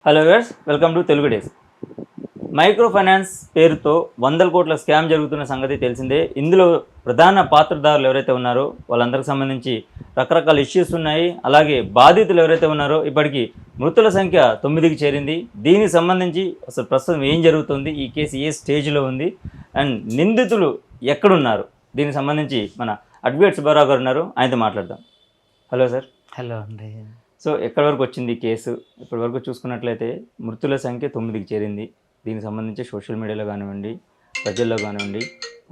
Hello viewers, welcome to Telugu days. Micro finance పేరుతో వందల కోట్ల స్కామ్ జరుగుతున్న సంగతి తెలిసిందే. ఇందులో ప్రధాన పాత్రధారులు ఎవరైతే ఉన్నారో వాళ్ళందరికి సంబంధించి రకరకాల ఇష్యూస్ ఉన్నాయి. అలాగే బాధితులు ఎవరైతే ఉన్నారో ఇప్పటికీ మృతుల సంఖ్య 9కి చేరింది. దీనికి సంబంధించి అసలు ప్రస్తుతం ఏం జరుగుతుంది, ఈ కేసు ఏ స్టేజ్లో ఉంది అండ్ నిందితులు ఎక్కడున్నారు, దీనికి సంబంధించి మన అడ్వకేట్ సుబ్బారావు గారు ఉన్నారు, ఆయనతో మాట్లాడదాం. Hello sir. హలో అండి. సో ఎక్కడి వరకు వచ్చింది ఈ కేసు? ఇప్పటి వరకు చూసుకున్నట్లయితే మృతుల సంఖ్య 9కి చేరింది. దీనికి సంబంధించి సోషల్ మీడియాలో కానివ్వండి, ప్రజల్లో కానివ్వండి,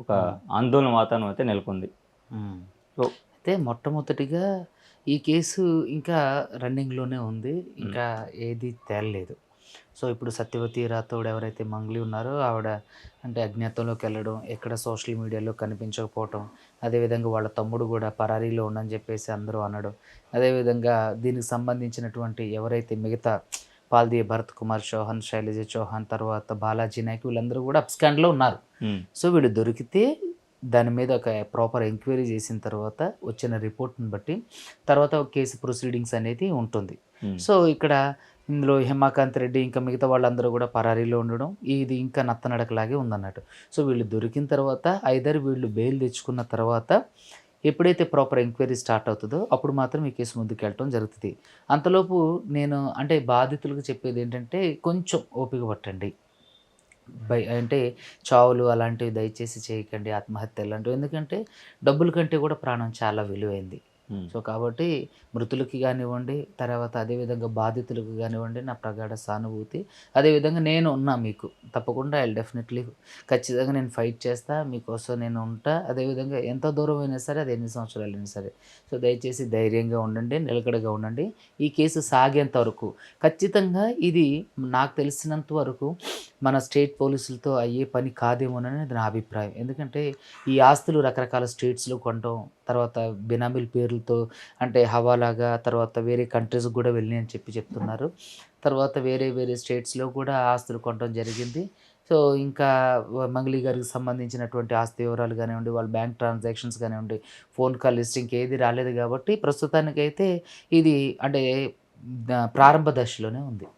ఒక ఆందోళన వాతావరణం అయితే నెలకొంది. సో అయితే మొట్టమొదటిగా ఈ కేసు ఇంకా రన్నింగ్లోనే ఉంది, ఇంకా ఏది తేలలేదు. సో ఇప్పుడు సత్యవతి రాథోడ్ ఎవరైతే మంగ్లీ ఉన్నారో ఆవిడ అంటే అజ్ఞాతంలోకి వెళ్ళడం, ఎక్కడ సోషల్ మీడియాలో కనిపించకపోవటం, అదేవిధంగా వాళ్ళ తమ్ముడు కూడా పరారీలో ఉండని చెప్పేసి అందరూ అనడం, అదేవిధంగా దీనికి సంబంధించినటువంటి ఎవరైతే మిగతా పాల్దీ భరత్ కుమార్ చౌహాన్, శైలజ చౌహాన్, తర్వాత బాలాజీ నాయక్ వీళ్ళందరూ కూడా అప్స్కాండ్లో ఉన్నారు. సో వీళ్ళు దొరికితే దాని మీద ఒక ప్రాపర్ ఎంక్వైరీ చేసిన తర్వాత వచ్చిన రిపోర్ట్ని బట్టి తర్వాత కేసు ప్రొసీడింగ్స్ అనేది ఉంటుంది. సో ఇక్కడ ఇందులో హేమాకాంత్ రెడ్డి ఇంకా మిగతా వాళ్ళందరూ కూడా పరారీలో ఉండడం, ఇది ఇంకా నత్తనడకలాగే ఉందన్నట్టు. సో వీళ్ళు దొరికిన తర్వాత ఐదర్ వీళ్ళు బెయిల్ తెచ్చుకున్న తర్వాత ఎప్పుడైతే ప్రాపర్ ఎంక్వైరీ స్టార్ట్ అవుతుందో అప్పుడు మాత్రం ఈ కేసు ముందుకు వెళ్ళటం జరుగుతుంది. అంతలోపు నేను అంటే బాధితులకు చెప్పేది ఏంటంటే కొంచెం ఓపిక పట్టండి. అంటే చావులు అలాంటివి దయచేసి చేయకండి, ఆత్మహత్య లాంటివి. ఎందుకంటే డబ్బుల కంటే కూడా ప్రాణం చాలా విలువైంది. సో కాబట్టి మృతులకి కానివ్వండి, తర్వాత అదేవిధంగా బాధితులకు కానివ్వండి నా ప్రగాఢ సానుభూతి. అదేవిధంగా నేను ఉన్నా మీకు, తప్పకుండా ఐ డెఫినెట్లీ ఖచ్చితంగా నేను ఫైట్ చేస్తా, మీకోసం నేను ఉంటా. అదేవిధంగా ఎంత దూరం అయినా సరే, అది ఎన్ని సంవత్సరాలైనా సరే. సో దయచేసి ధైర్యంగా ఉండండి, నిలకడగా ఉండండి. ఈ కేసు సాగేంత వరకు ఖచ్చితంగా ఇది నాకు తెలిసినంత వరకు మన స్టేట్ పోలీసులతో అయ్యే పని కాదేమోనని నా అభిప్రాయం. ఎందుకంటే ఈ ఆస్తులు రకరకాల స్టేట్స్లో కొనడం, తర్వాత బినామీల పేర్లతో అంటే హవాలాగా తర్వాత వేరే కంట్రీస్కి కూడా వెళ్ళినాయి అని చెప్తున్నారు. తర్వాత వేరే వేరే స్టేట్స్లో కూడా ఆస్తులు కొనడం జరిగింది. సో ఇంకా మంగ్లీ గారికి సంబంధించినటువంటి ఆస్తి వివరాలు కానివ్వండి, వాళ్ళ బ్యాంక్ ట్రాన్సాక్షన్స్ కానివ్వండి, ఫోన్ కాల్ లిస్ట్ ఇంకేది రాలేదు కాబట్టి ప్రస్తుతానికైతే ఇది అంటే ప్రారంభ దశలోనే ఉంది.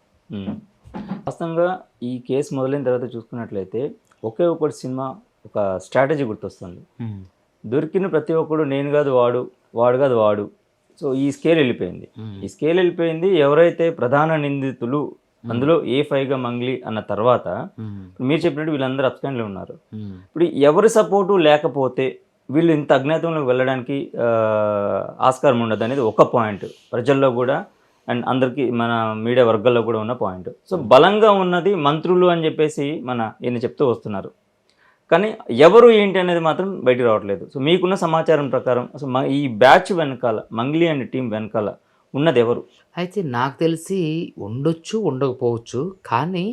వాస్తవంగా ఈ కేసు మొదలైన తర్వాత చూసుకున్నట్లయితే ఒకే ఒకటి సినిమా ఒక స్ట్రాటజీ గుర్తొస్తుంది. దొరికిన ప్రతి ఒక్కడు నేను కాదు వాడు, వాడు కాదు వాడు. సో ఈ స్కేల్ వెళ్ళిపోయింది. ఎవరైతే ప్రధాన నిందితులు అందులో A5గా మంగ్లీ అన్న తర్వాత మీరు చెప్పినట్టు వీళ్ళందరూ అప్స్కాండ్లో ఉన్నారు. ఇప్పుడు ఎవరి సపోర్టు లేకపోతే వీళ్ళు ఇంత అజ్ఞాతంలోకి వెళ్ళడానికి ఆస్కారం ఉండదు అనేది ఒక పాయింట్ ప్రజల్లో కూడా అండ్ అందరికీ మన మీడియా వర్గాల్లో కూడా ఉన్న పాయింట్. సో బలంగా ఉన్నది మంత్రులు అని చెప్పేసి ఈయన చెప్తూ వస్తున్నారు. కానీ ఎవరు ఏంటి అనేది మాత్రం బయటికి రావట్లేదు. సో మీకున్న సమాచారం ప్రకారం అసలు ఈ బ్యాచ్ వెనకాల మంగ్లీ అండ్ టీం వెనకాల ఉన్నది ఎవరు? అయితే నాకు తెలిసి ఉండొచ్చు, ఉండకపోవచ్చు. కానీ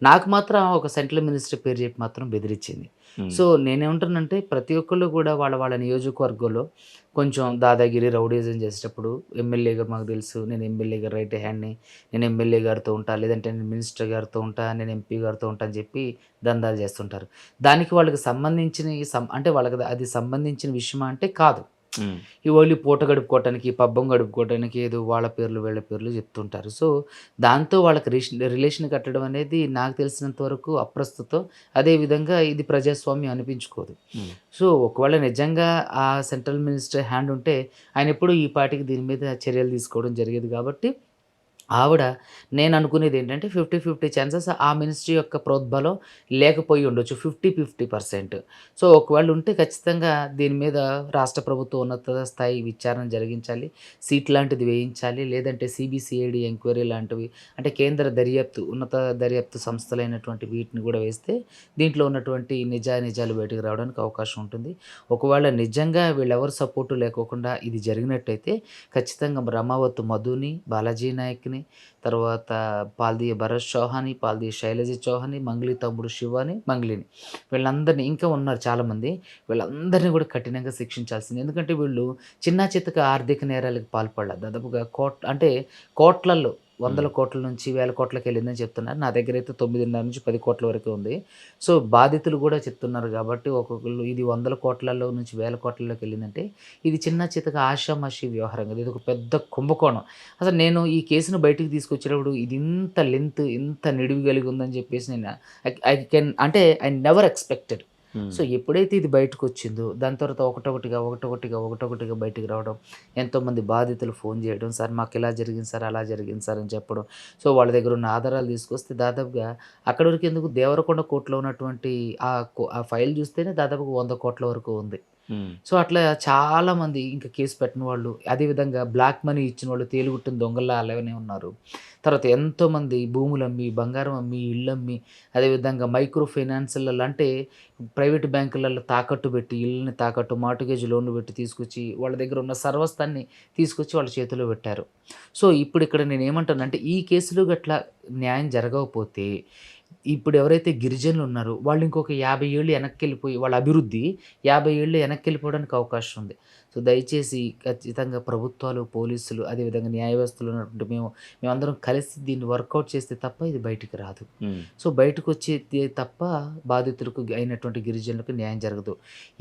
నాకు మాత్రం ఒక సెంట్రల్ మినిస్టర్ పేరు చెప్పి మాత్రం బెదిరించింది. సో నేనేమంటానంటే ప్రతి ఒక్కళ్ళు కూడా వాళ్ళ వాళ్ళ నియోజకవర్గంలో కొంచెం దాదాగిరి రౌడీజం చేసేటప్పుడు ఎమ్మెల్యే గారు మాకు తెలుసు, నేను ఎమ్మెల్యే గారు రైట్ హ్యాండ్ని, నేను ఎమ్మెల్యే గారితో ఉంటా, లేదంటే నేను మినిస్టర్ గారితో ఉంటా, నేను ఎంపీ గారితో ఉంటా అని చెప్పి దందాలు చేస్తుంటారు. దానికి వాళ్ళకి సంబంధించిన అంటే వాళ్ళకి అది సంబంధించిన విషయమా అంటే కాదు. ఈ ఓన్లీ పూట గడుపుకోవటానికి, పబ్బం గడుపుకోవటానికి ఏదో వాళ్ళ పేర్లు వీళ్ళ పేర్లు చెప్తుంటారు. సో దాంతో వాళ్ళకి రిలేషన్ కట్టడం అనేది నాకు తెలిసినంత వరకు అప్రస్తుతం. అదేవిధంగా ఇది ప్రజాస్వామ్యం అనిపించుకోదు. సో ఒకవేళ నిజంగా ఆ సెంట్రల్ మినిస్టర్ హ్యాండ్ ఉంటే ఆయన ఎప్పుడు ఈ పార్టీకి దీని మీద చర్యలు తీసుకోవడం జరిగేది. కాబట్టి ఆవిడ నేను అనుకునేది ఏంటంటే 50-50 ఛాన్సెస్ ఆ మినిస్ట్రీ యొక్క ప్రోద్బలం లేకపోయి ఉండొచ్చు. 50-50%. సో ఒకవేళ ఉంటే ఖచ్చితంగా దీని మీద రాష్ట్ర ప్రభుత్వం ఉన్నత స్థాయి విచారణ జరిగించాలి, సీట్ లాంటిది వేయించాలి, లేదంటే సిబిసిఐడి ఎంక్వైరీ లాంటివి అంటే కేంద్ర దర్యాప్తు ఉన్నత దర్యాప్తు సంస్థలైనటువంటి వీటిని కూడా వేస్తే దీంట్లో ఉన్నటువంటి నిజాలు బయటకు రావడానికి అవకాశం ఉంటుంది. ఒకవేళ నిజంగా వీళ్ళెవరు సపోర్టు లేకోకుండా ఇది జరిగినట్టయితే ఖచ్చితంగా రమావత్ మధుని, బాలాజీ నాయక్ని, తర్వాత పాల్దీ భరత్ చౌహాని, పాల్దీ శైలజ చౌహాని, మంగ్లీ తమ్ముడు శివాని, మంగ్లీని వీళ్ళందరినీ ఇంకా ఉన్నారు చాలామంది, వీళ్ళందరినీ కూడా కఠినంగా శిక్షించాల్సింది. ఎందుకంటే వీళ్ళు చిన్న చితక ఆర్థిక నేరాలకు పాల్పడాలి. దాదాపుగా కోట్లల్లో వందల కోట్ల నుంచి వేల కోట్లకి వెళ్ళిందని చెప్తున్నారు. నా దగ్గర అయితే 9.5 నుంచి 10 కోట్ల వరకు ఉంది. సో, బాధితులు కూడా చెప్తున్నారు కాబట్టి ఒక్కొక్కళ్ళు ఇది వందల కోట్లలో నుంచి వేల కోట్లలోకి వెళ్ళిందంటే ఇది చిన్న చితక ఆషామాషీ వ్యవహారం కాదు. ఇది ఒక పెద్ద కుంభకోణం. అసలు నేను ఈ కేసును బయటికి తీసుకొచ్చేటప్పుడు ఇది ఇంత లెంత్, ఇంత నిడివి కలిగి ఉందని చెప్పేసి నేను ఐ నెవర్ ఎక్స్‌పెక్టెడ్. సో, ఎప్పుడైతే ఇది బయటకొచ్చిందో దాని తర్వాత ఒకటొకటిగా బయటికి రావడం. ఎంతోమంది బాధితులు ఫోన్ చేయడం, "సార్ మాకిలా జరిగింది సార్, అలా జరిగింది సార్" అని చెప్పడం. సో, వాళ్ళ దగ్గర ఉన్న ఆధారాలు తీసుకొస్తే దాదాపుగా అక్కడి వరకు ఎందుకు దేవరకొండ కోర్ట్‌లో ఉన్నటువంటి ఆ ఫైల్ చూస్తేనే దాదాపుగా 100,00,00,000 వరకు ఉంది. హ్మ్. సో, అట్లా చాలామంది ఇంకా కేసు పెట్టిన వాళ్ళు, అదేవిధంగా బ్లాక్ మనీ ఇచ్చిన వాళ్ళు తేలుగుట్టిన దొంగల్లా అలానే ఉన్నారు. తర్వాత ఎంతోమంది భూములమ్మి, బంగారం అమ్మి, ఇళ్ళమ్మి, అదేవిధంగా మైక్రో ఫైనాన్స్‌లలో అంటే ప్రైవేట్ బ్యాంకులలో తాకట్టు పెట్టి, ఇళ్ళని తాకట్టు, మార్ట్‌గేజ్ లోన్‌లు పెట్టి తీసుకొచ్చి, వాళ్ళ దగ్గర ఉన్న సర్వస్వాన్ని తీసుకొచ్చి వాళ్ళ చేతిలో పెట్టారు. సో, ఇప్పుడు ఇక్కడ నేనేమంటానంటే, ఈ కేసులు గట్ల న్యాయం జరగకపోతే, ఇప్పుడు ఎవరైతే గిరిజనులు ఉన్నారో, వాళ్ళు ఇంకొక 50 ఏళ్ళు వెనక్కెళ్ళిపోయి, వాళ్ళ అభివృద్ధి 50 ఏళ్ళు వెనక్కెళ్ళిపోవడానికి అవకాశం ఉంది. సో, దయచేసి ఖచ్చితంగా ప్రభుత్వాలు, పోలీసులు, అదేవిధంగా న్యాయ వ్యవస్థలో ఉన్నటువంటి మేమందరం కలిసి దీన్ని వర్కౌట్ చేస్తే తప్ప ఇది బయటికి రాదు. హ్మ్. సో, బయటకొచ్చేది తప్ప బాధితులకు అయినటువంటి గిరిజనులకు న్యాయం జరగదు.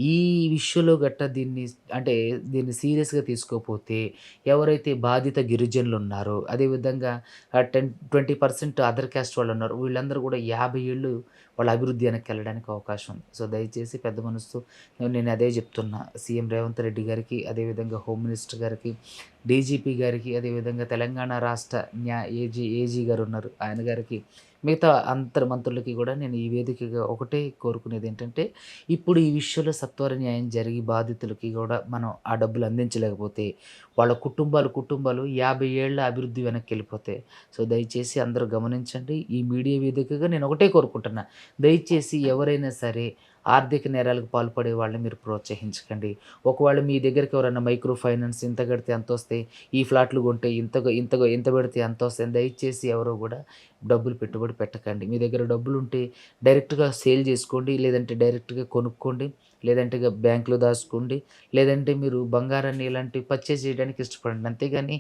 ఈ విషయంలో గట్టా దీన్ని సీరియస్‌గా తీసుకోపోతే ఎవరైతే బాధిత గిరిజనులు ఉన్నారో, అదేవిధంగా 20% అదర్ క్యాస్ట్ వాళ్ళున్నారు. వీళ్ళందరూ కూడా 50 ఏళ్ళు వాళ్ళ అభివృద్ధి వెనక్కెళ్ళడానికి అవకాశం ఉంది. సో, దయచేసి పెద్ద మనసుతో నేను అదే చెప్తున్నా. సీఎం రేవంత్ రెడ్డి గారికి, అదేవిధంగా హోమ్ మినిస్టర్ గారికి, డీజీపీ గారికి, అదేవిధంగా తెలంగాణ రాష్ట్ర ఏజీ గారున్నారు. ఆయన గారికి, మిగతా అందరు మంత్రులకి కూడా నేను ఈ వేదికగా ఒకటే కోరుకునేదేంటంటే, ఇప్పుడు ఈ విషయంలో సత్వర న్యాయం జరిగి బాధితులకి కూడా మనం ఆ డబ్బులు అందించలేకపోతే, వాళ్ళ కుటుంబాలు 50 ఏళ్ల అభివృద్ధి వెనక్కెళ్ళిపోతాయి. సో, దయచేసి అందరూ గమనించండి. ఈ మీడియా వేదికగా నేను ఒకటే కోరుకుంటున్నా. దయచేసి ఎవరైనా సరే ఆర్థిక నేరాలకు పాల్పడే వాళ్ళని మీరు ప్రోత్సహించకండి. ఒకవేళ మీ దగ్గరికి ఎవరైనా మైక్రో ఫైనాన్స్ ఇంత కడితే అంతొస్తాయి, ఈ ఫ్లాట్లు కొంటే ఇంత పెడితే అంతొస్తాయని దయచేసి ఎవరు కూడా డబ్బులు పెట్టుబడి పెట్టకండి. మీ దగ్గర డబ్బులుంటే డైరెక్ట్‌గా సేల్ చేసుకోండి. లేదంటే డైరెక్ట్‌గా కొనుక్కోండి. లేదంటే బ్యాంక్‌లో దాసుకోండి. లేదంటే మీరు బంగారాన్ని ఇలాంటివి పర్చేజ్ చేయడానికి ఇష్టపడండి. అంతేగాని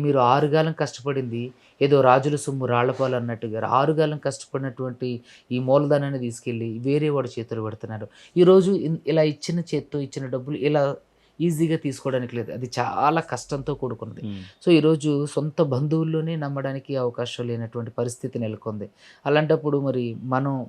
మీరు ఆరుగాలం కష్టపడింది ఏదో రాజుల సొమ్ము రాళ్లపాలు అన్నట్టుగా ఆరుగాలం కష్టపడినటువంటి ఈ మూలధనాన్ని తీసుకెళ్ళి వేరే వాడి చేతిలో పెడుతున్నారు. ఈరోజు ఇలా ఇచ్చిన చేత్తో ఇచ్చిన డబ్బులు ఇలా ఈజీగా తీసుకోవడానికి లేదు. అది చాలా కష్టంతో కూడుకున్నది. హ్మ్. సో, ఈరోజు సొంత బంధువుల్లోనే నమ్మడానికి అవకాశం లేనటువంటి పరిస్థితి నెలకొంది. అలాంటప్పుడు మరి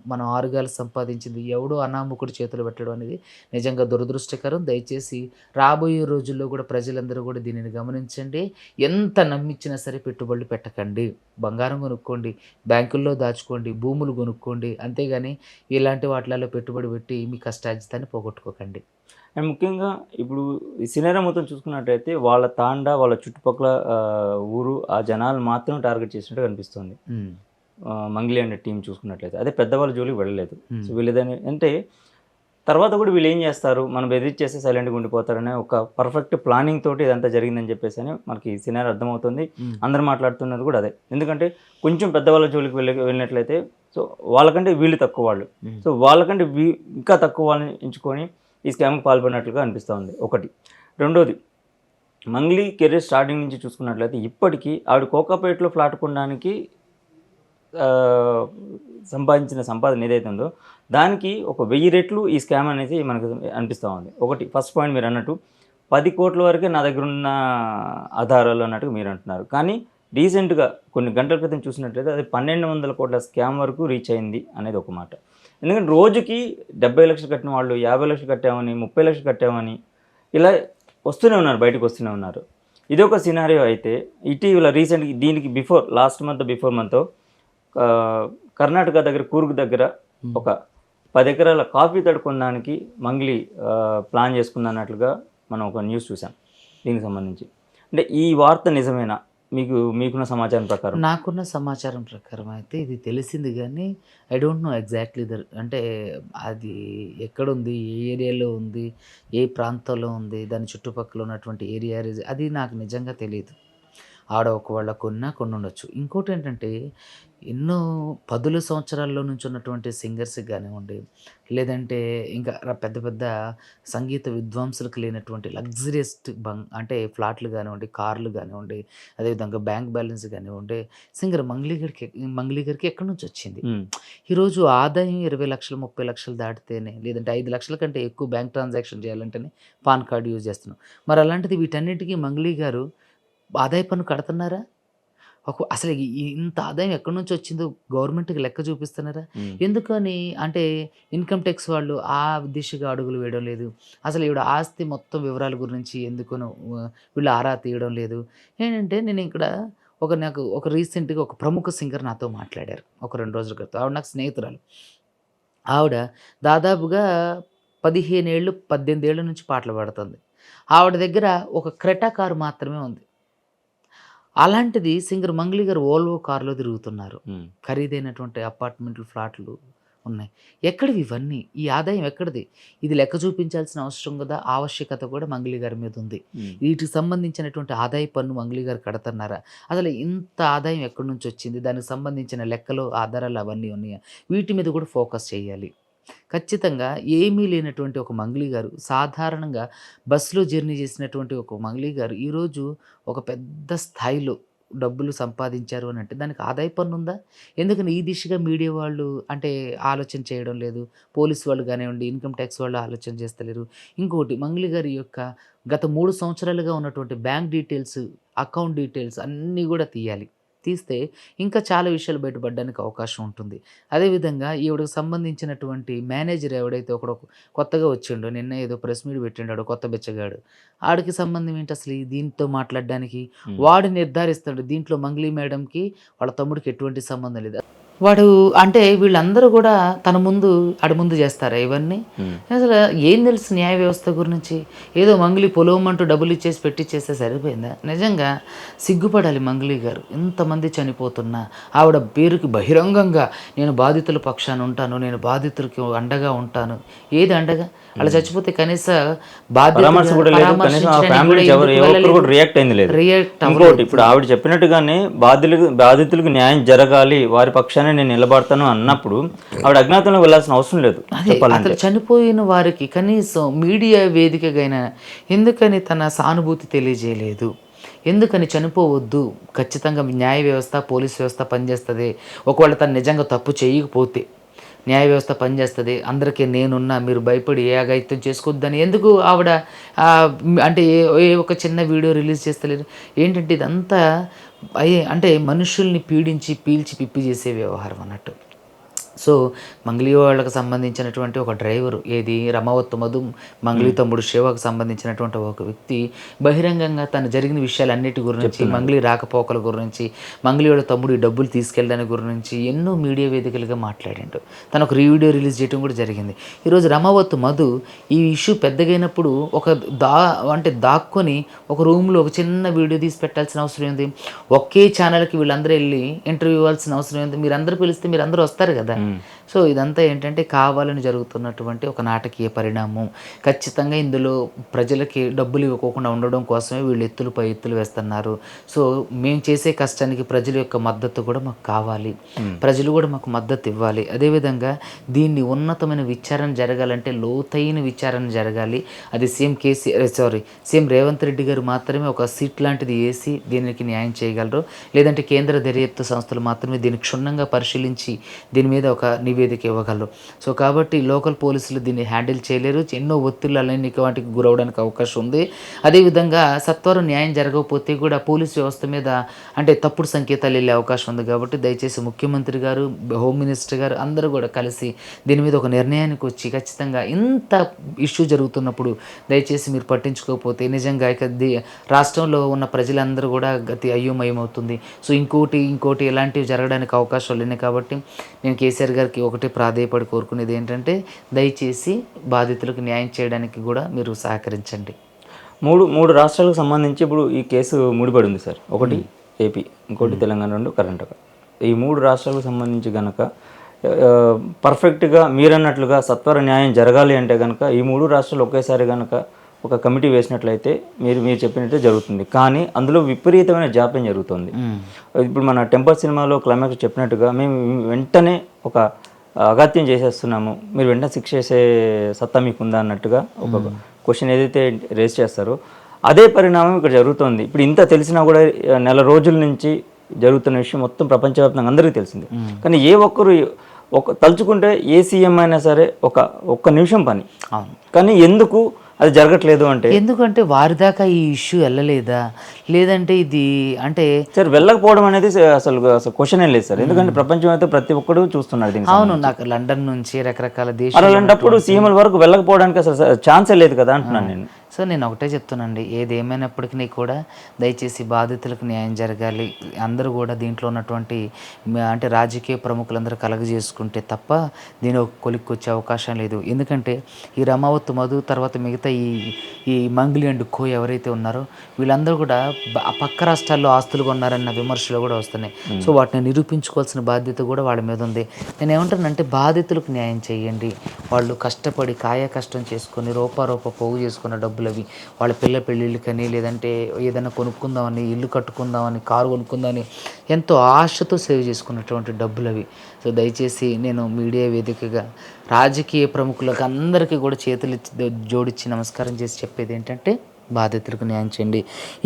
మనం ఆరుగాలు సంపాదించింది ఎవడో అనామకుడి చేతిలో పెట్టడం అనేది నిజంగా దురదృష్టకరం. దయచేసి రాబోయే రోజుల్లో కూడా ప్రజలందరూ కూడా దీనిని గమనించండి. ఎంత నమ్మిచ్చినా సరే పెట్టుబడులు పెట్టకండి. బంగారం కొనుక్కోండి, బ్యాంకుల్లో దాచుకోండి, భూములు కొనుక్కోండి. అంతేగాని ఇలాంటి వాటిలలో పెట్టుబడి పెట్టి మీ కష్టార్జితాన్ని పోగొట్టుకోకండి. అండ్ ముఖ్యంగా ఇప్పుడు ఈ సినారియో మొత్తం చూసుకున్నట్టయితే వాళ్ళ తాండా, వాళ్ళ చుట్టుపక్కల ఊరు ఆ జనాలు మాత్రం టార్గెట్ చేసినట్టు కనిపిస్తుంది. హ్మ్. మంగ్లీ అనే టీం చూసుకున్నట్లయితే. అదే పెద్దవాళ్ళ జోలికి వెళ్ళలేదు. హ్మ్. సో, వీళ్ళేదని అంటే తర్వాత కూడా వీళ్ళు ఏం చేస్తారు, మనం బెదిరిచ్చేస్తే సైలెంట్‌గా ఉండిపోతారనే ఒక పర్ఫెక్ట్ ప్లానింగ్ తోటి ఇదంతా జరిగిందని చెప్పేసని మనకి ఈ సినారియో అర్థమవుతుంది. హ్మ్. అందరూ మాట్లాడుతున్నది కూడా అదే. ఎందుకంటే కొంచెం పెద్దవాళ్ళ జోలికి వెళ్ళినట్లయితే సో, వాళ్ళకంటే వీళ్ళు తక్కువ వాళ్ళు. హ్మ్. సో, వాళ్ళకంటే ఇంకా తక్కువ వాళ్ళని ఎంచుకొని ఈ స్కామ్‌కి పాల్పడినట్లుగా అనిపిస్తూ ఉంది ఒకటి. రెండోది మంగ్లీ కెరీర్ స్టార్టింగ్ నుంచి చూసుకున్నట్లయితే ఇప్పటికీ ఆవిడ కోకాపేటలో ఫ్లాట్ కొనడానికి సంపాదించిన సంపాదన ఏదైతే ఉందో దానికి ఒక 1000 రెట్లు ఈ స్కామ్ అనేది మనకు అనిపిస్తూ ఉంది. ఒకటి ఫస్ట్ పాయింట్ మీరు అన్నట్టు 10 కోట్ల వరకే నా దగ్గర ఉన్న ఆధారాలు అన్నట్టుగా మీరు అంటున్నారు. కానీ రీసెంట్గా కొన్ని గంటల క్రితం చూసినట్లయితే అది 1200 కోట్ల స్కామ్ వరకు రీచ్ అయింది అనేది ఒక మాట. ఎందుకంటే రోజుకి 70 లక్షలు కట్టిన వాళ్ళు 50 లక్షలు కట్టామని, 30 లక్షలు కట్టామని ఇలా వస్తూనే ఉన్నారు, బయటకు వస్తూనే ఉన్నారు. ఇదొక సినారియో అయితే ఇటీవల రీసెంట్గా దీనికి లాస్ట్ మంత్ కర్ణాటక దగ్గర కూర్గ్ దగ్గర ఒక 10 ఎకరాల కాఫీ తోట కొనడానికి మంగ్లీ ప్లాన్ చేసుకుందన్నట్లుగా మనం ఒక న్యూస్ చూసాం దీనికి సంబంధించి. అంటే ఈ వార్త నిజమేనా? మీకున్న సమాచారం ప్రకారం? నాకున్న సమాచారం ప్రకారం అయితే ఇది తెలిసింది గానీ, ఐ డోంట్ నో ఎగ్జాక్ట్‌లీ అంటే అది ఎక్కడుంది? ఏ ఏరియాలో ఉంది? ఏ ప్రాంతంలో ఉంది? దాని చుట్టుపక్కల ఉన్నటువంటి ఏరియా అది నాకు నిజంగా తెలీదు. ఆవిడ ఒకవేళ కొన్ని ఉండొచ్చు. ఇంకోటి ఏంటంటే ఎన్నో పదుల సంవత్సరాల్లో నుంచి ఉన్నటువంటి సింగర్స్‌కి గానివ్వండి, లేదంటే ఇంకా పెద్ద పెద్ద సంగీత విద్వాంసులకు లేనటువంటి లగ్జరియస్ అంటే ఫ్లాట్లు గానివ్వండి, కార్లు గానివ్వండి, అదేవిధంగా బ్యాంక్ బ్యాలెన్స్ గానివ్వండి, సింగర్ మంగ్లీ గారికి ఎక్కడి నుంచొచ్చింది? ఈరోజు ఆదాయం 20,00,000, 30,00,000 దాటితేనే, లేదంటే 5,00,000 కంటే ఎక్కువ బ్యాంక్ ట్రాన్సాక్షన్ చేయాలంటేనే పాన్ కార్డ్ యూజ్ చేస్తున్నాం. మరి అలాంటిది వీటన్నిటికి మంగ్లీ గారు ఆదాయ పన్ను కడుతున్నారా? అసలు ఇంత ఆదాయం ఎక్కడి నుంచి వచ్చిందో గవర్నమెంట్‌కి లెక్క చూపిస్తున్నారా? ఎందుకని అంటే ఇన్‌కమ్ టాక్స్ వాళ్ళు ఆ దిశగా అడుగులు వేయడం లేదు. అసలు ఈవిడ ఆస్తి మొత్తం వివరాల గురించి ఎందుకునో వీళ్ళు ఆరా తీయడం లేదు. ఏంటంటే నేను ఇక్కడ నాకు ఒక రీసెంట్‌గా ఒక ప్రముఖ సింగర్ నాతో మాట్లాడారు. ఒక 2 రోజుల క్రితం. ఆవిడ నాకు స్నేహితురాలు. ఆవిడ దాదాపుగా 15 ఏళ్ళు, 18 ఏళ్ల నుంచి పాటలు పాడుతుంది. ఆవిడ దగ్గర ఒక క్రెటా కారు మాత్రమే ఉంది. అలాంటిది సింగర్ మంగ్లీ గారు వోల్వో కార్‌లో తిరుగుతున్నారు. ఖరీదైనటువంటి అపార్ట్మెంట్లు, ఫ్లాట్లు ఉన్నాయి. ఎక్కడివి ఇవన్నీ? ఈ ఆదాయం ఎక్కడిది? ఇది లెక్క చూపించాల్సిన అవసరం కదా, ఆవశ్యకత కూడా మంగ్లీ గారి మీద ఉంది. వీటికి సంబంధించినటువంటి ఆదాయ పన్ను మంగ్లీ గారు కడుతున్నారా? అసలు ఇంత ఆదాయం ఎక్కడి నుంచి వచ్చింది? దానికి సంబంధించిన లెక్కలు, ఆధారాలు అవన్నీ ఉన్నాయా? వీటి మీద కూడా ఫోకస్ చేయాలి. ఖచ్చితంగా ఏమీ లేనటువంటి ఒక మంగ్లీ గారు, సాధారణంగా బస్సులో జర్నీ చేసినటువంటి ఒక మంగ్లీ గారు ఈరోజు ఒక పెద్ద స్థాయిలో డబ్బులు సంపాదించారు అని అంటే దానికి ఆదాయ పన్ను ఉందా? ఎందుకని ఈ దిశగా మీడియా వాళ్ళు అంటే ఆలోచన చేయడం లేదు. పోలీసు వాళ్ళు కానివ్వండి, ఇన్కమ్ ట్యాక్స్ వాళ్ళు ఆలోచన చేస్తలేరు. ఇంకోటి మంగ్లీ గారి యొక్క గత 3 సంవత్సరాలుగా ఉన్నటువంటి బ్యాంక్ డీటెయిల్స్, అకౌంట్ డీటెయిల్స్ అన్నీ కూడా తీయాలి. తీస్తే ఇంకా చాలా విషయాలు బయటపడడానికి అవకాశం ఉంటుంది. అదేవిధంగా ఈవిడకి సంబంధించినటువంటి మేనేజర్ ఎవడైతే ఒకడు కొత్తగా వచ్చిండో, నిన్న ఏదో ప్రెస్ మీట్ పెట్టిండాడు కొత్త బిచ్చగాడు. ఆడికి సంబంధం ఏంటి అసలు దీంతో మాట్లాడడానికి? వాడు నిర్ధారిస్తాడు దీంట్లో మంగ్లీ మేడంకి వాళ్ళ తమ్ముడికి ఎటువంటి సంబంధం లేదు. వాడు అంటే వీళ్ళందరూ కూడా తన ముందు ముందు చేస్తారా ఇవన్నీ? అసలు ఏం తెలుసు న్యాయ వ్యవస్థ గురించి? ఏదో మంగ్లీ పొలవమంటూ డబ్బులు ఇచ్చేసి పెట్టిచ్చేస్తే సరిపోయిందా? నిజంగా సిగ్గుపడాలి మంగ్లీ గారు. ఇంతమంది పడిపోతున్నా ఆవిడ పేరుకి బహిరంగంగా నేను బాధితుల పక్షాన ఉంటాను, నేను బాధితులకి అండగా ఉంటాను. ఏది అండగా? అలా చచ్చిపోతే కనీస రియాక్ట్ అయింది లేదు. ఇంకోటి ఇప్పుడు ఆవిడ చెప్పినట్టుగానే బాధితులకు న్యాయం జరగాలి, వారి పక్షాన్ని నేను నిలబడతాను అన్నప్పుడు ఆవిడ అజ్ఞాతంలో వెళ్ళాల్సిన అవసరం లేదు. అతను చనిపోయిన వారికి కనీసం మీడియా వేదికగైనా ఎందుకని తన సానుభూతి తెలియజేయలేదు? ఎందుకని చనిపోవద్దు? ఖచ్చితంగా న్యాయ వ్యవస్థ, పోలీస్ వ్యవస్థ పనిచేస్తుంది. ఒకవేళ తను నిజంగా తప్పు చేయకపోతే న్యాయ వ్యవస్థ పనిచేస్తుంది. అందరికీ నేనున్నా, మీరు భయపడి ఏ అఘాయిత్యం చేసుకోవద్దని ఎందుకు ఆవిడ అంటే ఏ ఒక చిన్న వీడియో రిలీజ్ చేస్తలేరు? ఏంటంటే ఇదంతా అంటే మనుషుల్ని పీడించి పీల్చి పిప్పి చేసే వ్యవహారం అన్నట్టు. సో మంగ్లీ వాళ్ళకి సంబంధించినటువంటి ఒక డ్రైవరు, ఏది రమావత్ మధు, మంగ్లీ తమ్ముడు శివకు సంబంధించినటువంటి ఒక వ్యక్తి బహిరంగంగా తను జరిగిన విషయాలన్నిటి గురించి, మంగ్లీ రాకపోకల గురించి, మంగ్లీ వాళ్ళ తమ్ముడు ఈ డబ్బులు తీసుకెళ్ళడానికి గురించి ఎన్నో మీడియా వేదికలుగా మాట్లాడాడు. తను ఒక వీడియో రిలీజ్ చేయడం కూడా జరిగింది. ఈరోజు రమావత్ మధు ఈ ఇష్యూ పెద్దగైనప్పుడు ఒక దాక్కొని ఒక రూమ్లో ఒక చిన్న వీడియో తీసి పెట్టాల్సిన అవసరం ఏంది? ఒకే ఛానల్కి వీళ్ళందరూ వెళ్ళి ఇంటర్వ్యూ ఇవ్వాల్సిన అవసరం ఏంది? మీరందరూ పిలిస్తే మీరందరూ వస్తారు కదా. సో ఇదంతా ఏంటంటే కావాలని జరుగుతున్నటువంటి ఒక నాటకీయ పరిణామం. ఖచ్చితంగా ఇందులో ప్రజలకి డబ్బులు ఇవ్వకుండా ఉండడం కోసమే వీళ్ళు ఎత్తులపై ఎత్తులు వేస్తున్నారు. సో మేము చేసే కష్టానికి ప్రజల యొక్క మద్దతు కూడా మాకు కావాలి, ప్రజలు కూడా మాకు మద్దతు ఇవ్వాలి. అదేవిధంగా దీన్ని ఉన్నతమైన విచారణ జరగాలంటే లోతైన విచారణ జరగాలి. అది సీఎం రేవంత్ రెడ్డి గారు మాత్రమే ఒక సీట్ లాంటిది వేసి దీనికి న్యాయం చేయగలరు. లేదంటే కేంద్ర దర్యాప్తు సంస్థలు మాత్రమే దీన్ని క్షుణ్ణంగా పరిశీలించి దీని మీద ఒక నివేదిక ఇవ్వగలరు. సో కాబట్టి లోకల్ పోలీసులు దీన్ని హ్యాండిల్ చేయలేరు. ఎన్నో ఒత్తిళ్ళు అలాంటి వాటికి గురవడానికి అవకాశం ఉంది. అదేవిధంగా సత్వరం న్యాయం జరగకపోతే కూడా పోలీస్ వ్యవస్థ మీద అంటే తప్పుడు సంకేతాలు వెళ్ళే అవకాశం ఉంది. కాబట్టి దయచేసి ముఖ్యమంత్రి గారు, హోమ్ మినిస్టర్ గారు అందరూ కూడా కలిసి దీని మీద ఒక నిర్ణయానికి వచ్చి ఖచ్చితంగా ఇంత ఇష్యూ జరుగుతున్నప్పుడు దయచేసి మీరు పట్టించుకోకపోతే నిజంగా రాష్ట్రంలో ఉన్న ప్రజలందరూ కూడా గతి అయ్యోమయం అవుతుంది. సో ఇంకోటి ఇలాంటివి జరగడానికి అవకాశాలు ఉన్నాయి. కాబట్టి నేను కేసీఆర్ గారికి ఒకటే ప్రాధేయపడి కోరుకునేది ఏంటంటే దయచేసి బాధితులకు న్యాయం చేయడానికి కూడా మీరు సహకరించండి. మూడు రాష్ట్రాలకు సంబంధించి ఇప్పుడు ఈ కేసు ముడిపడి ఉంది సార్. ఒకటి ఏపీ, ఇంకోటి తెలంగాణ, 2 కర్ణాటక. ఈ 3 రాష్ట్రాలకు సంబంధించి కనుక పర్ఫెక్ట్గా మీరన్నట్లుగా సత్వర న్యాయం జరగాలి అంటే కనుక ఈ 3 రాష్ట్రాలు ఒకేసారి కనుక ఒక కమిటీ వేసినట్లయితే మీరు చెప్పినట్టే జరుగుతుంది. కానీ అందులో విపరీతమైన జాప్యం జరుగుతుంది. ఇప్పుడు మన టెంపర్ సినిమాలో క్లైమాక్స్ చెప్పినట్టుగా మేము వెంటనే ఒక అగత్యం చేసేస్తున్నాము, మీరు వెంటనే శిక్ష చేసే సత్తా మీకు ఉందా అన్నట్టుగా ఒక క్వశ్చన్ ఏదైతే రేస్ చేస్తారో అదే పరిణామం ఇక్కడ జరుగుతుంది. ఇప్పుడు ఇంత తెలిసినా కూడా నెల రోజుల నుంచి జరుగుతున్న విషయం మొత్తం ప్రపంచవ్యాప్తంగా అందరికీ తెలిసింది. కానీ ఏ ఒక్కరు తలుచుకుంటే ఏ సీఎం అయినా సరే ఒక్క నిమిషం పని, కానీ ఎందుకు అది జరగట్లేదు అంటే ఎందుకంటే వారి దాకా ఈ ఇష్యూ వెళ్ళలేదా, లేదంటే ఇది అంటే సార్ వెళ్ళకపోవడం అనేది అసలు క్వశ్చన్ ఏం లేదు సార్. ఎందుకంటే ప్రపంచం అయితే ప్రతి ఒక్కరు చూస్తున్నారు దీనికి. అవును, నాకు లండన్ నుంచి రకరకాల దేశాలు అలాంటప్పుడు సీఎంల వరకు వెళ్ళకపోవడానికి అసలు ఛాన్సే లేదు కదా అంటున్నాను నేను. సో నేను ఒకటే చెప్తున్నానండి, ఏదేమైనప్పటికీ కూడా దయచేసి బాధితులకు న్యాయం జరగాలి. అందరూ కూడా దీంట్లో ఉన్నటువంటి అంటే రాజకీయ ప్రముఖులందరూ కలగజేసుకుంటే తప్ప దీని ఒక కొలిక్కి వచ్చే అవకాశం లేదు. ఎందుకంటే ఈ రమావత్ మధు తర్వాత మిగతా ఈ మంగ్లీ అండ్ కో ఎవరైతే ఉన్నారో వీళ్ళందరూ కూడా పక్క రాష్ట్రాల్లో ఆస్తులు కొన్నారన్న విమర్శలు కూడా వస్తున్నాయి. సో వాటిని నిరూపించుకోవాల్సిన బాధ్యత కూడా వాళ్ళ మీద ఉంది. నేను ఏమంటానంటే బాధితులకు న్యాయం చేయండి. వాళ్ళు కష్టపడి కాయ కష్టం చేసుకొని రూపా పోగు చేసుకున్న డబ్బులు అవి వాళ్ళ పెళ్ళిళ్ళకని లేదంటే ఏదైనా కొనుక్కుందామని, ఇల్లు కట్టుకుందామని, కారు కొనుక్కుందామని ఎంతో ఆశతో సేవ్ చేసుకున్నటువంటి డబ్బులు అవి. సో దయచేసి నేను మీడియా వేదికగా రాజకీయ ప్రముఖులకు అందరికీ కూడా చేతులు జోడించి నమస్కారం చేసి చెప్పేది ఏంటంటే బాధితులకు న్యాయం చేయండి.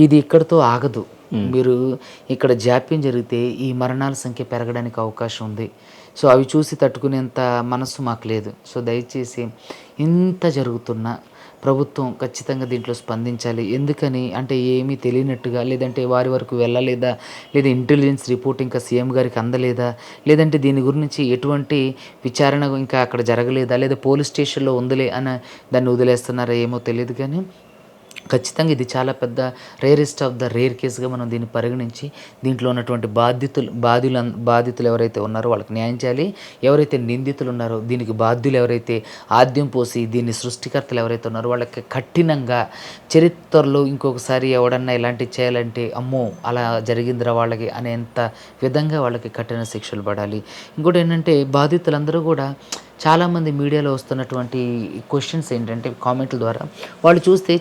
ఇది ఇక్కడితో ఆగదు. మీరు ఇక్కడ జాప్యం జరిగితే ఈ మరణాల సంఖ్య పెరగడానికి అవకాశం ఉంది. సో అవి చూసి తట్టుకునేంత మనసు మాకు లేదు. సో దయచేసి ఇంత జరుగుతున్నా ప్రభుత్వం ఖచ్చితంగా దీంట్లో స్పందించాలి. ఎందుకని అంటే ఏమీ తెలియనట్టుగా, లేదంటే వారి వరకు వెళ్ళలేదా, లేదా ఇంటెలిజెన్స్ రిపోర్ట్ ఇంకా సీఎం గారికి అందలేదా, లేదంటే దీని గురించి ఎటువంటి విచారణ ఇంకా అక్కడ జరగలేదా, లేదా పోలీస్ స్టేషన్లో ఉందిలే అని దాన్ని వదిలేస్తున్నారా ఏమో తెలియదు. కానీ ఖచ్చితంగా ఇది చాలా పెద్ద రేరెస్ట్ ఆఫ్ ద రేర్ కేసుగా మనం దీన్ని పరిగణించి దీంట్లో ఉన్నటువంటి బాధితులు ఎవరైతే ఉన్నారో వాళ్ళకి న్యాయం చేయాలి. ఎవరైతే నిందితులు ఉన్నారో దీనికి బాధ్యులు ఎవరైతే ఆద్యం పోసి దీన్ని సృష్టికర్తలు ఎవరైతే ఉన్నారో వాళ్ళకి కఠినంగా చరిత్రలో ఇంకొకసారి ఎవడన్నా ఇలాంటివి చేయాలంటే అమ్మో అలా జరిగిందిరా వాళ్ళకి అనేంత విధంగా వాళ్ళకి కఠిన శిక్షలు పడాలి. ఇంకోటి ఏంటంటే బాధితులందరూ కూడా చాలామంది మీడియాలో వస్తున్నటువంటి క్వశ్చన్స్ ఏంటంటే కామెంట్ల ద్వారా వాళ్ళు చూస్తే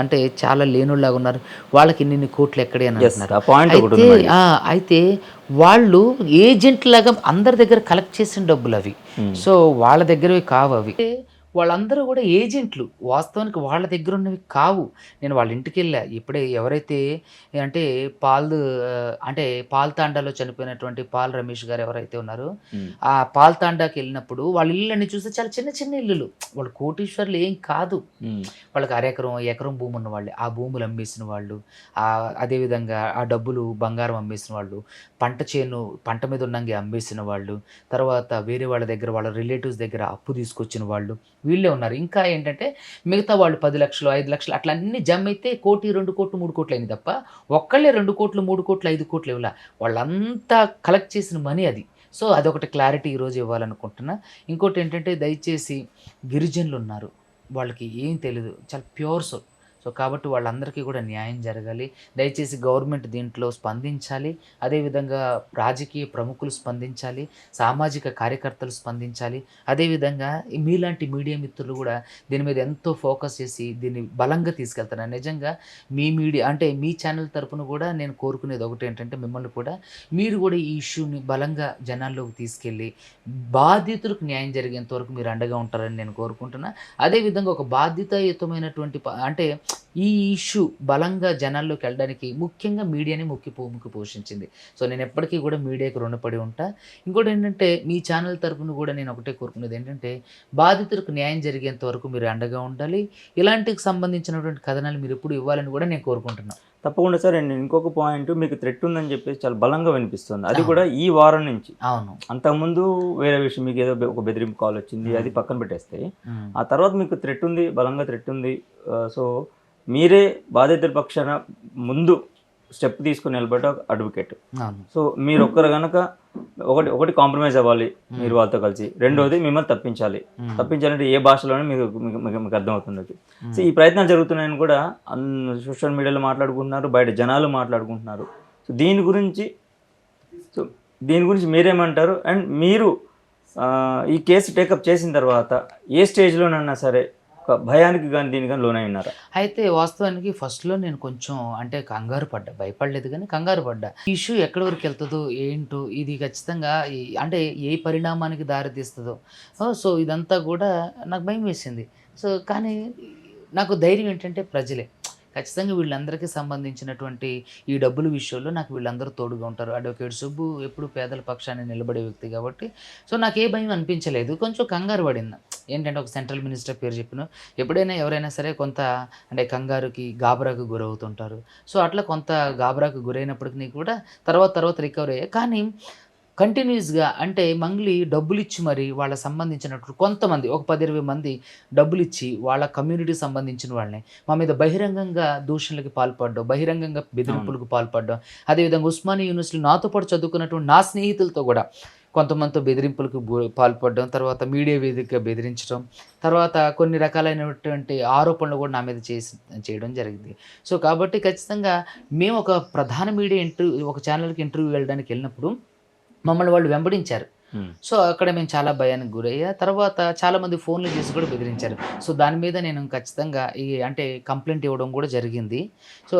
అంటే చాలా లేనులాగా ఉన్నారు, వాళ్ళకి ఇన్ని కోట్లు ఎక్కడే అని అంటున్నారు. అయితే వాళ్ళు ఏజెంట్ లాగా అందరి దగ్గర కలెక్ట్ చేసిన డబ్బులు అవి. సో వాళ్ళ దగ్గరవి కావు అవి. వాళ్ళందరూ కూడా ఏజెంట్లు, వాస్తవానికి వాళ్ళ దగ్గర ఉన్నవి కావు. నేను వాళ్ళ ఇంటికి వెళ్ళా ఇప్పుడే, ఎవరైతే అంటే పాల్తాండాలో చనిపోయినటువంటి పాల్ రమేష్ గారు ఎవరైతే ఉన్నారో ఆ పాల్తాండాకి వెళ్ళినప్పుడు వాళ్ళ ఇళ్ళని చూస్తే చాలా చిన్న చిన్న ఇల్లులు. వాళ్ళు కోటీశ్వర్లు ఏం కాదు, వాళ్ళకి ఎకరం భూమి ఉన్న వాళ్ళే. ఆ భూములు అమ్మేసిన వాళ్ళు, అదేవిధంగా ఆ డబ్బులు బంగారం అమ్మేసిన వాళ్ళు, పంట మీద ఉన్నంగా అమ్మేసిన వాళ్ళు, తర్వాత వేరే వాళ్ళ దగ్గర వాళ్ళ రిలేటివ్స్ దగ్గర అప్పు తీసుకొచ్చిన వాళ్ళు వీళ్ళే ఉన్నారు. ఇంకా ఏంటంటే మిగతా వాళ్ళు 10 లక్షలు 5 లక్షలు అట్లా అన్ని జమ అయితే 1 కోటి 2 కోట్లు 3 కోట్లు అయింది తప్ప ఒక్కళ్ళే 2 కోట్లు 3 కోట్లు 5 కోట్లు ఇవ్వాల. వాళ్ళంతా కలెక్ట్ చేసిన మనీ అది. సో అదొకటి క్లారిటీ ఈరోజు ఇవ్వాలనుకుంటున్నా. ఇంకోటి ఏంటంటే దయచేసి గిరిజనులు ఉన్నారు, వాళ్ళకి ఏం తెలియదు, చాలా ప్యూర్ సోల్. సో కాబట్టి వాళ్ళందరికీ కూడా న్యాయం జరగాలి. దయచేసి గవర్నమెంట్ దీంట్లో స్పందించాలి. అదేవిధంగా రాజకీయ ప్రముఖులు స్పందించాలి, సామాజిక కార్యకర్తలు స్పందించాలి. అదేవిధంగా మీలాంటి మీడియా మిత్రులు కూడా దీని మీద ఎంతో ఫోకస్ చేసి దీన్ని బలంగా తీసుకెళ్తారు. నిజంగా మీ మీడియా అంటే మీ ఛానల్ తరపున కూడా నేను కోరుకునేది ఒకటి ఏంటంటే మిమ్మల్ని కూడా మీరు కూడా ఈ ఇష్యూని బలంగా జనాల్లోకి తీసుకెళ్ళి బాధితులకు న్యాయం జరిగేంత వరకు మీరు అండగా ఉంటారని నేను కోరుకుంటున్నా. అదేవిధంగా ఒక బాధ్యతాయుతమైనటువంటి అంటే ఈ ఇష్యూ బలంగా జనాల్లోకి వెళ్ళడానికి ముఖ్యంగా మీడియాని ముఖ్య పోషించింది. సో నేను ఎప్పటికీ కూడా మీడియాకి రుణపడి ఉంటా. ఇంకోటి ఏంటంటే మీ ఛానల్ తరపున కూడా నేను ఒకటే కోరుకునేది ఏంటంటే బాధితులకు న్యాయం జరిగేంత వరకు మీరు అండగా ఉండాలి. ఇలాంటికి సంబంధించినటువంటి కథనాలు మీరు ఎప్పుడు ఇవ్వాలని కూడా నేను కోరుకుంటున్నాను. తప్పకుండా సార్. అండ్ ఇంకొక పాయింట్, మీకు థ్రెట్ ఉందని చెప్పేసి చాలా బలంగా వినిపిస్తుంది, అది కూడా ఈ వారం నుంచి. అవును, అంతకుముందు వేరే విషయం, మీకు ఏదో ఒక బెదిరింపు కాల్ వచ్చింది, అది పక్కన పెట్టేస్తే ఆ తర్వాత మీకు థ్రెట్ ఉంది, బలంగా థ్రెట్ ఉంది. సో మీరే బాధితుల పక్షాన ముందు స్టెప్ తీసుకుని నిలబడ్డ అడ్వకేట్. సో మీరు ఒక్కరు కనుక ఒకటి కాంప్రమైజ్ అవ్వాలి మీరు వాళ్ళతో కలిసి, రెండోది మిమ్మల్ని తప్పించాలంటే ఏ భాషలోనే మీకు అర్థమవుతుంది. సో ఈ ప్రయత్నాలు జరుగుతున్నాయని కూడా సోషల్ మీడియాలో మాట్లాడుకుంటున్నారు, బయట జనాలు మాట్లాడుకుంటున్నారు. సో దీని గురించి మీరేమంటారు? అండ్ మీరు ఈ కేసు టేకప్ చేసిన తర్వాత ఏ స్టేజ్లోనన్నా సరే ఒక భయానికి కానీ దీనికి కానీ లోనై ఉన్నారా? అయితే వాస్తవానికి ఫస్ట్‌లో నేను కొంచెం అంటే కంగారు పడ్డా. భయపడలేదు గానీ కంగారు పడ్డా. ఈ ఇష్యూ ఎక్కడి వరకు ఎళ్తదో, ఏంటో ఇది ఖచ్చితంగా అంటే ఏ పరిణామానికి దారి తీస్తదో. సో, ఇదంతా గూడా నాకు భయమేసింది. సో, కానీ నాకు ధైర్యం ఏంటంటే ప్రజలే. ఖచ్చితంగా వీళ్ళందరికీ సంబంధించినటువంటి ఈ డబ్బుల విషయంలో నాకు వీళ్ళందరూ తోడుగా ఉంటారు. అడ్వకేట్ సుబ్బు ఎప్పుడు పేదల పక్షాన నిలబడే వ్యక్తి కాబట్టి, సో, నాకే భయం అనిపించలేదు. కొంచెం కంగారు పడింది. ఏంటంటే ఒక సెంట్రల్ మినిస్టర్ పేరు చెప్పిన ఎప్పుడైనా ఎవరైనా సరే కొంత అంటే కంగారుకి, గాబరాకు గురవుతుంటారు. సో, అట్లా కొంత గాబరాకు గురైనప్పటికి కూడా తర్వాత రికవర్ అయ్యా. కానీ కంటిన్యూయస్‌గా అంటే మంగ్లీ డబ్బులిచ్చి మరి వాళ్ళకి సంబంధించినటువంటి కొంతమంది ఒక 10, 20 మంది డబ్బులిచ్చి వాళ్ళ కమ్యూనిటీకి సంబంధించిన వాళ్ళని మా మీద బహిరంగంగా దూషణలకి పాల్పడడం, బహిరంగంగా బెదిరింపులకు పాల్పడడం. అదేవిధంగా ఉస్మానియా యూనివర్సిటీలో నాతో పాటు చదువుకున్నటువంటి నా స్నేహితులతో కూడా కొంతమందితో బెదిరింపులకు పాల్పడడం, తర్వాత మీడియా వేదికగా బెదిరించడం, తర్వాత కొన్ని రకాలైనటువంటి ఆరోపణలు కూడా నా మీద చేయడం జరిగింది. సో, కాబట్టి ఖచ్చితంగా మేము ఒక ప్రధాన మీడియా ఒక ఛానల్‌కి ఇంటర్వ్యూ వెళ్ళడానికి వెళ్ళినప్పుడు మమ్మల్ని వాళ్ళు వెంబడించారు. హ్మ్. సో, అక్కడ మేము చాలా భయానికి గురయ్యా. తర్వాత చాలామంది ఫోన్‌లు చేసి కూడా బెదిరించారు. సో, దాని మీద నేను ఖచ్చితంగా అంటే కంప్లెయింట్ ఇవ్వడం కూడా జరిగింది. సో,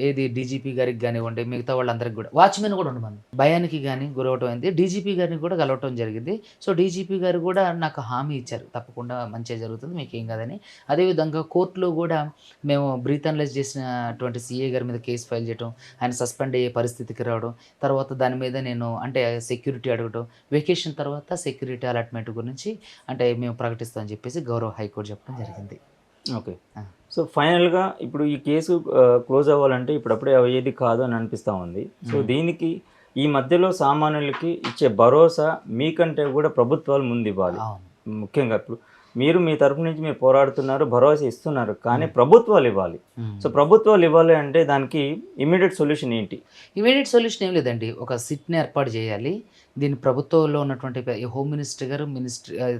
ఏది డీజీపీ గారికి గానివ్వండి, మిగతా వాళ్ళందరికి కూడా వాచ్‌మెన్ కూడా ఉండమన్నారు. భయానికి గాని గురవ్వడం అయింది. డీజీపీ గారిని కూడా కలవటం జరిగింది. సో, డీజీపీ గారు కూడా నాకు హామీ ఇచ్చారు. తప్పకుండా మంచే జరుగుతుంది. మీకేం కాదని. అదేవిధంగా కోర్టులో కూడా మేము బ్రీత్ అనలైజ్ చేసినటువంటి సీఏ గారి మీద కేస్ ఫైల్ చేయటం, ఆయన సస్పెండ్ అయ్యే పరిస్థితికి రావడం, తర్వాత దాని మీద నేను అంటే సెక్యూరిటీ అడగటం, వెకేషన్ తర్వాత సెక్యూరిటీ అలాట్‌మెంట్ గురించి అంటే మేము ప్రకటిస్తామని చెప్పేసి గౌరవ హైకోర్టు చెప్పడం జరిగింది. ఓకే. ఆ! సో, ఫైనల్‌గా ఇప్పుడు ఈ కేసు క్లోజ్ అవ్వాలంటే ఇప్పుడప్పుడే అయ్యేది కాదు అని అనిపిస్తా ఉంది. సో, దీనికి ఈ మధ్యలో సామాన్యులకి ఇచ్చే భరోసా మీకంటే కూడా ప్రభుత్వాలు ముందివ్వాలి. అవును. ముఖ్యంగా ఇప్పుడు మీరు మీ తరపు నుంచి మీరు పోరాడుతున్నారు, భరోసా ఇస్తున్నారు. కానీ ప్రభుత్వాలు ఇవ్వాలి. సో, ప్రభుత్వాలు ఇవ్వాలి అంటే దానికి ఇమ్మీడియేట్ సొల్యూషన్ ఏంటి? ఇమ్మీడియేట్ సొల్యూషన్ ఏం లేదండి. ఒక సిట్‌ని ఏర్పాటు చేయాలి. దీన్ని ప్రభుత్వంలో ఉన్నటువంటి హోమ్ మినిస్టర్ గారు,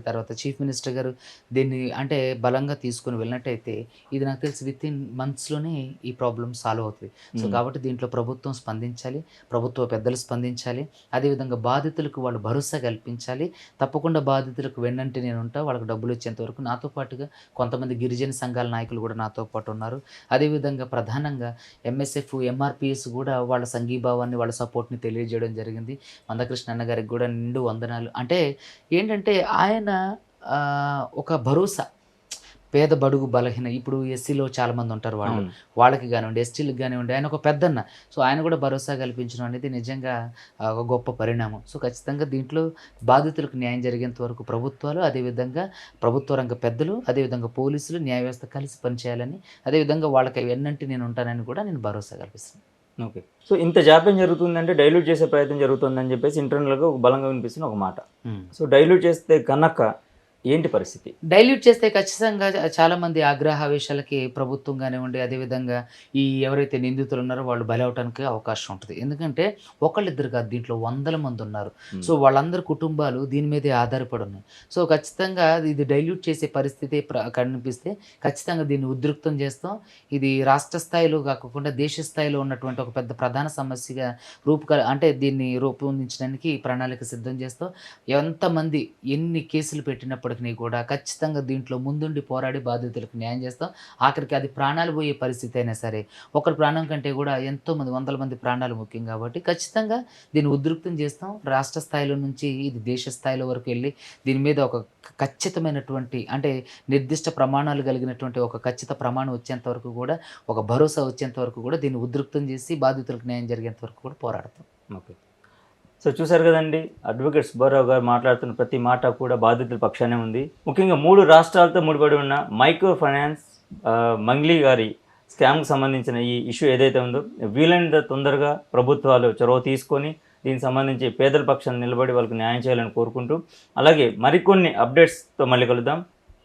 తర్వాత చీఫ్ మినిస్టర్ గారు దీన్ని అంటే బలంగా తీసుకొని వెళ్ళినట్టయితే ఇది నాకు తెలిసి వితిన్ మంత్స్‌లోనే ఈ ప్రాబ్లమ్ సాల్వ్ అవుతది. సో, కాబట్టి దీంట్లో ప్రభుత్వం స్పందించాలి. ప్రభుత్వ పెద్దలు స్పందించాలి. అదేవిధంగా బాధితులకు వాళ్ళు భరోసా కల్పించాలి. తప్పకుండా బాధితులకు వెన్నంటి నేనుంటా. వాళ్ళకి డబ్బులు వచ్చేంత వరకు నాతో పాటుగా కొంతమంది గిరిజన సంఘాల నాయకులు కూడా నాతో పాటు ఉన్నారు. అదేవిధంగా ప్రధానంగా ఎంఎస్ఎఫ్, ఎంఆర్‌పీఎస్ కూడా వాళ్ళ సంఘీభావాన్ని, వాళ్ళ సపోర్ట్‌ని తెలియజేయడం జరిగింది. మందకృష్ణ అన్న గారికి కూడా నిండు వందనాలు. అంటే ఏంటంటే ఆయన ఒక భరోసా పేద బడుగు బలహీన ఇప్పుడు ఎస్సీలో చాలామంది ఉంటారు వాళ్ళు. వాళ్ళకి గానివ్వండి, ఎస్టీలకు గానివ్వండి ఆయన ఒక పెద్దన్న. సో, ఆయన కూడా భరోసా కల్పించడం అనేది నిజంగా ఒక గొప్ప పరిణామం. సో, ఖచ్చితంగా దీంట్లో బాధితులకు న్యాయం జరిగేంత వరకు ప్రభుత్వాలు, అదేవిధంగా ప్రభుత్వ రంగ పెద్దలు, అదేవిధంగా పోలీసులు, న్యాయ వ్యవస్థ కలిసి పనిచేయాలని, అదేవిధంగా వాళ్ళకి వెన్నంటి నేను ఉంటానని కూడా నేను భరోసా కల్పిస్తున్నాను. ఓకే. సో, ఇంత జాప్యం జరుగుతుందంటే డైల్యూట్ చేసే ప్రయత్నం జరుగుతుందని చెప్పేసి ఇంటర్నల్‌గా ఒక బలంగా వినిపిస్తున్న ఒక మాట. సో, డైల్యూట్ చేస్తే గనక ఏంటి పరిస్థితి? డైల్యూట్ చేస్తే ఖచ్చితంగా చాలామంది ఆగ్రహావేశాలకి ప్రభుత్వం గానివ్వండి, అదేవిధంగా ఈ ఎవరైతే నిందితులు ఉన్నారో వాళ్ళు బలవటానికి అవకాశం ఉంటుంది. ఎందుకంటే ఒకళ్ళిద్దరు కాదు దీంట్లో వందల మంది ఉన్నారు. సో, వాళ్ళందరి కుటుంబాలు దీని మీదే ఆధారపడి ఉన్నాయి. సో, ఖచ్చితంగా ఇది డైల్యూట్ చేసే పరిస్థితి కనిపిస్తే ఖచ్చితంగా దీన్ని ఉద్రిక్తం చేస్తాం. ఇది రాష్ట్ర స్థాయిలో కాకుండా దేశ స్థాయిలో ఉన్నటువంటి ఒక పెద్ద ప్రధాన సమస్యగా అంటే దీన్ని రూపొందించడానికి ప్రణాళిక సిద్ధం చేస్తాం. ఎంతమంది ఎన్ని కేసులు పెట్టినప్పటికీ కూడా ఖచ్చితంగా దీంట్లో ముందుండి పోరాడి బాధితులకు న్యాయం చేస్తాం. ఆఖరికి అది ప్రాణాలు పోయే పరిస్థితి అయినా సరే, ఒకరి ప్రాణం కంటే కూడా ఎంతోమంది వందల మంది ప్రాణాలు ముఖ్యం కాబట్టి ఖచ్చితంగా దీన్ని ఉద్రిక్తం చేస్తాం. రాష్ట్ర స్థాయిలో నుంచి ఇది దేశ స్థాయిలో వరకు వెళ్ళి దీని మీద ఒక ఖచ్చితమైనటువంటి అంటే నిర్దిష్ట ప్రమాణాలు కలిగినటువంటి ఒక ఖచ్చిత ప్రమాణం వచ్చేంత వరకు కూడా, ఒక భరోసా వచ్చేంత వరకు కూడా దీన్ని ఉద్రిక్తం చేసి బాధితులకు న్యాయం జరిగేంత వరకు కూడా పోరాడతాం. ఓకే. సో, చూశారు కదండి, అడ్వకేట్ సుబ్బారావు గారు మాట్లాడుతున్న ప్రతి మాట కూడా బాధితుల పక్షానే ఉంది. ముఖ్యంగా 3 రాష్ట్రాలతో ముడిపడి ఉన్న మైక్రో ఫైనాన్స్ మంగ్లీ గారి స్కామ్కి సంబంధించిన ఈ ఇష్యూ ఏదైతే ఉందో వీలైనంత తొందరగా ప్రభుత్వాలు చొరవ తీసుకొని దీనికి సంబంధించి పేదల పక్షాన్ని నిలబడి వాళ్ళకి న్యాయం చేయాలని కోరుకుంటూ, అలాగే మరికొన్ని అప్డేట్స్తో మళ్ళీ కలుద్దాం.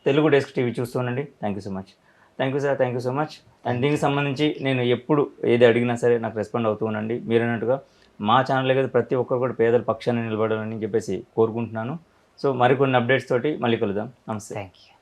తెలుగు డెస్క్ టీవీ చూస్తూ ఉండండి. Thank you so much. Thank you sir, thank you so much. And దీనికి సంబంధించి నేను ఎప్పుడు ఏది అడిగినా సరే నాకు రెస్పాండ్ అవుతూ ఉండండి. మీరు అన్నట్టుగా మా ఛానల్ కదా ప్రతి ఒక్కరు కూడా పేదల పక్షాన్ని నిలబడాలని చెప్పేసి కోరుకుంటున్నాను. సో, మరికొన్ని అప్డేట్స్ తోటి మళ్ళీ కలుద్దాం. నమస్తే. Thank you.